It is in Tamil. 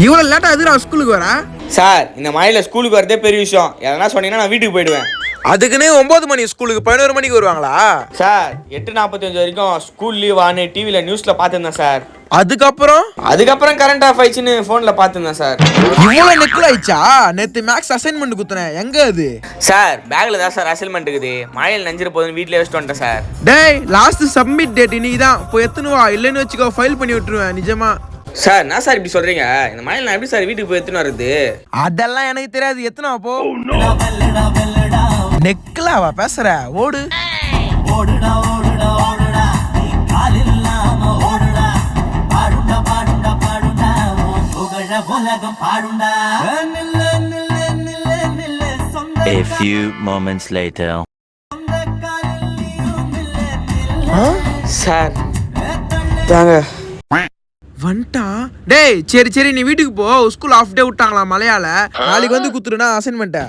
இவ்வளவு லேட்டா எதுடா ஸ்கூலுக்கு வர? சார் இந்த மழையில ஸ்கூலுக்கு வரதே பெரிய விஷயம். எதனா சொன்னீங்கன்னா நான் வீட்டுக்கு போயிடுவேன். அதுக்குன்னு 9 மணி ஸ்கூலுக்கு 11 மணிக்கு வருவாங்களா? சார் 8:45 வரைக்கும் ஸ்கூல் லீவ் ஆனு டிவியில் நியூஸில் பார்த்துருந்தேன் சார். அதுக்கப்புறம் கரண்ட் ஆஃப் ஆயிடுச்சுன்னு ஃபோனில் பார்த்துருந்தேன் சார். இவ்வளவு நெக்கில் ஆயிடுச்சா? நேற்று மேக்ஸ் அசைன்மெண்ட் குத்துனேன், எங்க அது? சார் பேக்கில் தான் சார் அசைன்மெண்ட் இருக்குது. மழையில் நஞ்சிரு போதுன்னு வீட்டிலே வச்சுட்டு வந்துட்டேன் சார். டேய், லாஸ்ட் சப்மிட் டேட் இன்னைக்கு தான். போய் எத்துன்னு வா, இல்லைன்னு வச்சுக்கோ ஃபைல் பண்ணி விட்டுருவேன் நிஜமா. சார் என்ன சார் இப்படி சொல்றீங்க? இந்த மழையில் நான் எப்படி சார் வீட்டுக்கு போய் எத்துன்னு வருது? அதெல்லாம் எனக்கு தெரியாது, எத்தனை போ. நெக்லாவா பேசுற? ஓடு. A few moments later. Sir தாங்க வந்துட்டா. டேய் சரி நீ வீட்டுக்கு போ. ஸ்கூல் ஆஃப் டே விட்டாங்களா மலையால? நாளைக்கு வந்து குத்துருனா அசைன்மெண்ட்ட.